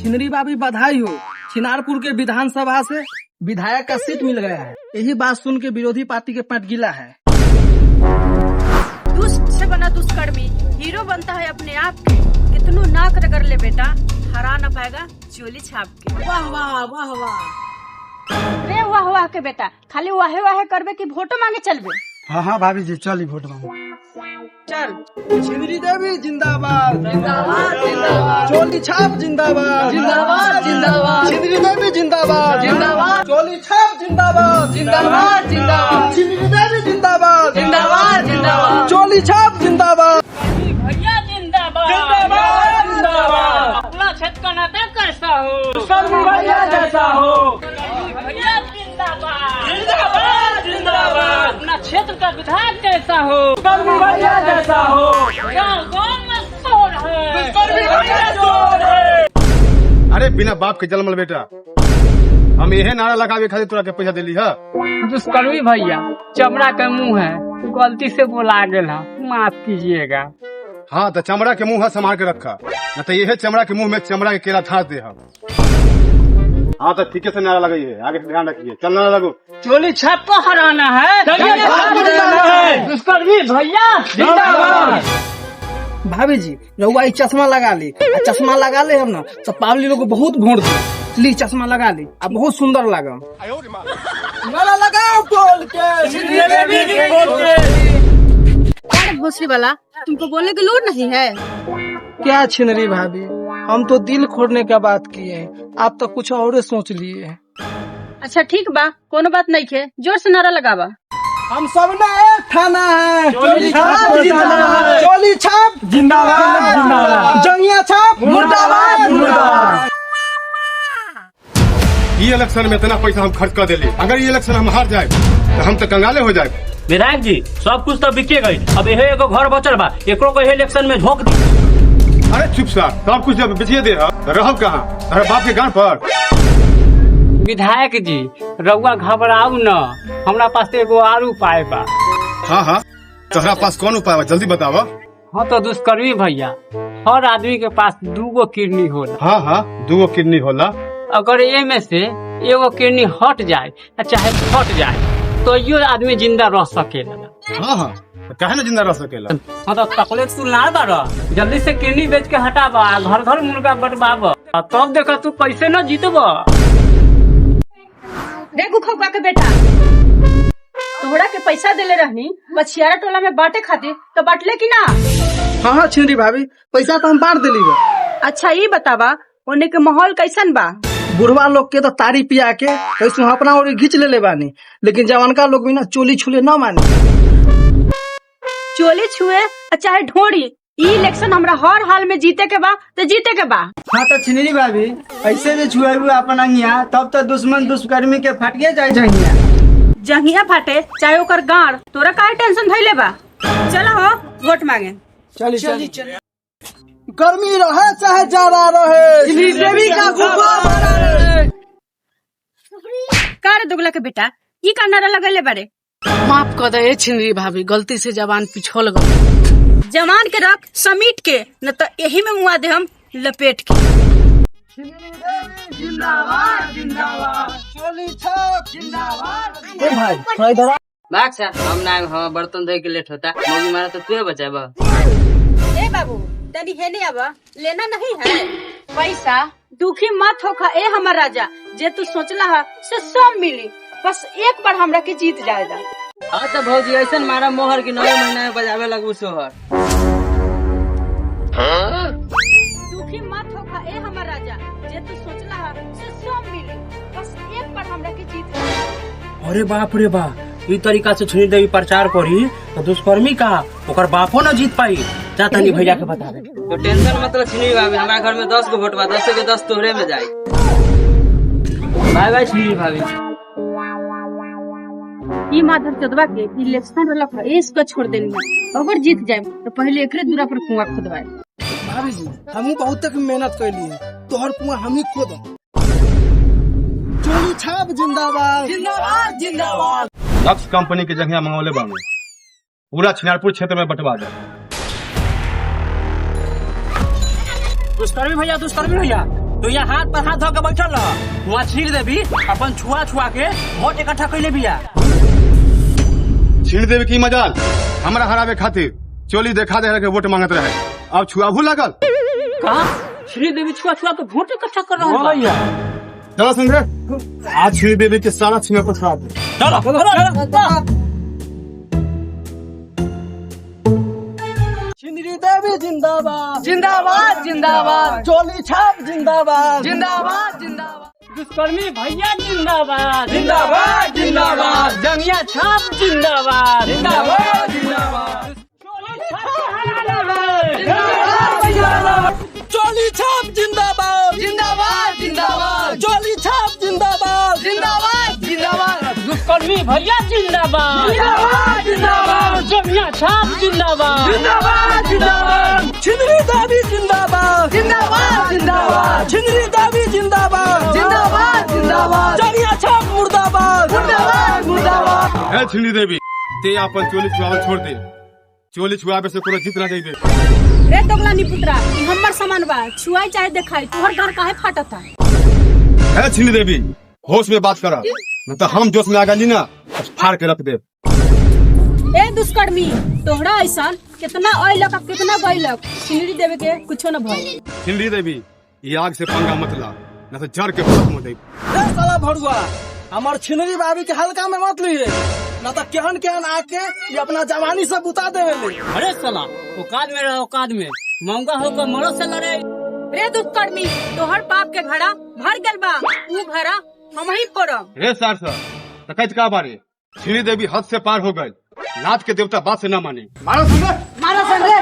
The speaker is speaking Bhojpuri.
छिनरी भाभी बधाई हो, छिनारपुर के विधानसभा से विधायक का सीट मिल गया है। यही बात सुन के विरोधी पार्टी के पेट गीला है। दुष्ट से बना दुष्कर्मी हीरो बनता है अपने आप के। कितनो नाक रगड़ ले बेटा, हरा न पाएगा चोली छाप के। वाह वाह वाह वाह। रे वाह वाह के बेटा, खाली वाहे वाहे करबे कि वोटो मांगे चलबे? हाँ हाँ भाभी जी चली वोट मांगे। चल। छिनरी देवी जिंदाबाद जिंदाबाद जिंदाबाद, चोली छाप जिंदाबाद जिंदाबाद जिंदाबाद, छिनरी देवी जिंदाबाद जिंदाबाद, चोली छाप जिंदाबाद जिंदाबाद जिंदाबाद, छिनरी देवी जिंदाबाद जिंदाबाद जिंदाबाद, चोली छाप जिंदाबाद। भैया जिंदाबाद जिंदाबाद जिंदाबाद, अपना क्षेत्र का नाता कैसा हो, शर्मा भैया जैसा हो। भैया जिंदाबाद जिंदाबाद जिंदाबाद, अपना क्षेत्र का विधायक कैसा हो, शर्मा भैया जैसा हो। गाँव गाँव में शोर है, शर्मा भैया जोर है। अरे बिना बाप के जन्मल बेटा, हम यही नारा लगावे खातिर तोरा के पैसा दिली है। दुष्कर्मी भैया, चमड़ा का मुंह है, गलती से बोला गेला, माफ कीजिएगा। हाँ तो चमड़ा के मुंह है संभाल के रखा, न तो यही चमड़ा के मुंह में चमड़ा के केला धास दे हम। हाँ तो ठीक से नारा लगाइए, आगे से ध्यान रखिए। चल नारा लगो। चोली छाप को हराना है। दुष्कर्मी भैया जिंदाबाद। भाभी जी रउआ ई चश्मा लगा ली, चश्मा लगा ले हम ना तो पब्लिक लोग बहुत वोट दे। ली चश्मा लगा ली, अब बहुत सुंदर लगा। नारा लगाओ बोल के। भोसड़ी वाला, तुमको बोलने की लोड़ नहीं है। क्या छिनरी भाभी, हम तो दिल खोड़ने का बात किए, आप तो कुछ और सोच लिए। अच्छा ठीक बा, कोनो बात नहीं है, जोर से नारा लगावा। हम सब ना एक थाना है, चोली छाप जिंदाबाद, चोली छाप जिंदाबाद जिंदाबाद, जंगिया छाप मुर्दाबाद मुर्दाबाद। ये इलेक्शन में इतना पैसा हम खर्च कर दिली, अगर ये इलेक्शन हम हार जाए तो हम तो कंगाले हो जाए। विधायक जी, सब कुछ तो बिके गई, अब यही एगो घर बचल बा, एकरो को इलेक्शन में झोंक दी। अरे चुप सा, सब कुछ जब बेचिए दे रह कहाँ, अरे बाप के गांव पर। विधायक जी रउआ घबराऊ न, हमरा पास एगो और उपाय बा। हाँ हाँ, तोहरा पास कौन उपाय बा, जल्दी बतावा। हाँ तो दुष्कर्मी भैया, हर आदमी के पास 2 किडनी होला। हाँ हाँ, 2 किडनी होला। अगर ए में से एगो किडनी हट जाए चाहे फट जाए तो यो आदमी जिंदा रह सकेला। हाँ हाँ, काहे ना जिंदा रह सकेला। हाँ तो तकले तू ना बारा, जल्दी से किडनी बेच के हटाबा, घर घर मुर्गा बटवाबा, तब देखा तू कैसे न जीतबा। देखो खौका के बेटा, तोहरा के पैसा देले रहनी बछियारा टोला में बांटे खातिर, तो बांटले की ना? हाँ हाँ छिनरी भाभी, पैसा तो हम बांट दिली बा। अच्छा ये बतावा, ओने के माहौल कैसन बा? बुढ़वा लोग के तो तारी पिया के कैसे अपना और घींच ले बानी, लेकिन जवानका लोग भी ना चोली छुले न माने। चोली छुए चाहे ढोड़ी, ई इलेक्शन हमरा हर हाल में जीते के बा तो जीते के बा। हाँ तो छिनरी भाभी, ऐसे भी छुए हुए अपन अंगिया, तब तो दुश्मन दुष्कर्मी के फटिए जाए जंगिया। जंगिया फाटे चाहे ओकर गाड़, तोरा काहे टेंशन धइले बा? चला हो वोट मांगे। चली चली, गर्मी रहे चाहे जाड़ा रहे, देवी का गुब्बारा रहे। का रे दुगला के बेटा, ई का नारा लगेले बारे? माफ कर दे छिनरी भाभी, गलती से जबान पिछल गई। जवान के रख समीट के, न तो यही में मुआ दे हम लपेट के। जिंदाबाद जिंदाबाद, चोली छाप जिंदाबाद। ए भाई थोड़ा इधर आ। बाग सा, हम ना हम बर्तन धोए के लेट होता, मम्मी मारा तो तू बचाबा। ए बाबू तनी है नहीं, अब लेना नहीं है पैसा, दुखी मत होखा ए हमर राजा, जे तू सोचला है से सब मिली, बस एक बार हमरा के जीत जाएगा। हाँ तो भौजी ऐसा मारा मोहर की 9 महीना में बजावे लगू सोहर। दुखी मत होखा ए हमर राजा, जे तू सोचला है से सब मिली, बस एक बार हमरा के जीत जाएगा। अरे बाप रे बा, ई तरीका से छिनरी देवी प्रचार करी तो दुष्कर्मी का ओकर बापो न जीत पाई। जा तनी भैया के बता दे। तो टेंशन मतलब छिनरी भाभी, हमारे घर में 10 गो वोट बा, 10 के 10 तोहरे में जाए। बाय बाय छिनरी भाभी। ई माधव चोदवा के इलेक्शन वाला फरेस को छोड़ देनी है, अगर जीत जाए तो पहले एकरे दूरा पर कुआं खोदवाए। भाभी जी हम बहुत तक मेहनत कैली, तोहर कुआं हम ही खोद। चोली छाप जिंदाबाद जिंदाबाद जिंदाबाद। लक्स कंपनी के जगह मंगौले बानी, पूरा छिनारपुर क्षेत्र में बंटवा दे। दुष्कर्मी भैया तो यहाँ हाथ पर हाथ धो के बैठल रह, वहाँ छीड़ देवी अपन छुआ छुआ के वोट इकट्ठा कैले बिया। छीन देवी की मजाल हमरा हरावे खातिर चोली देखा दे के वोट मांगत रहे, अब छुआभू लागल। कहा श्रीदेवी छुआ छुआ के वोट इकट्ठा कर रहा है। चलो संजय, आज श्री देवी के सारा छीना को छुआ दे। छिंदरी देवी जिंदाबाद जिंदाबाद जिंदाबाद चोली छाप जिंदाबाद जिंदाबाद जिंदाबाद दुष्कर्मी भैया जिंदाबाद जिंदाबाद जिंदाबाद जंगिया छाप जिंदाबाद जिंदाबाद जिंदाबाद चोली छाप जिंदाबाद जिंदाबाद जिंदाबाद चोली छाप जिंदाबाद जिंदाबाद जिंदाबाद दुष्कर्मी भैया जिंदाबाद जिंदाबाद जिंदाबाद जंगिया छाप जिंदाबाद जिंदाबाद जिंदाबाद छिंदरी देवी जिंदाबाद जिंदाबाद जिंदाबाद छिंदरी देवी जिंदाबाद जिंदाबाद जिंदाबाद चलिया छाप मुर्दाबाद मुर्दाबाद मुर्दाबाद है छिंदी देवी ते अपन चोली छुआवल छोड़ दे, चोली छुआवे से कोनो जीत ना जाइबे। रे दोगलानी पुत्रा ई हमर सामान बा, छुआई चाहे देखाई तोहर घर काहे फाटत है? है छिंदी देवी होश में बात करा, न तो हम जोश में आ गई ना फाड़ के रख दे। ए दुष्कर्मी तोहरा ऐसा कितना आइलक आ कितना गइलक, छिंदरी देवे के कुछो न भइल। छिंदी देवी ये आग से पंगा मत ला, न तो जड़ के खत्म दे। ए साला भड़ुआ हमार छिनरी बाबी के हल्का में मत लिए, न तो केहन केहन आके ये अपना जवानी से बुता देवे। अरे साला औकात में रहो, औकात में महंगा होकर मरो से लड़े। रे दुष्कर्मी तोहर पाप के घड़ा भर गल बा, ऊ घड़ा हम ही पड़ब। रे सार तकैत का बारे छिंदी देवी हद से पार हो गए, नाथ के देवता बात से न माने। मारो सुन मारो संगे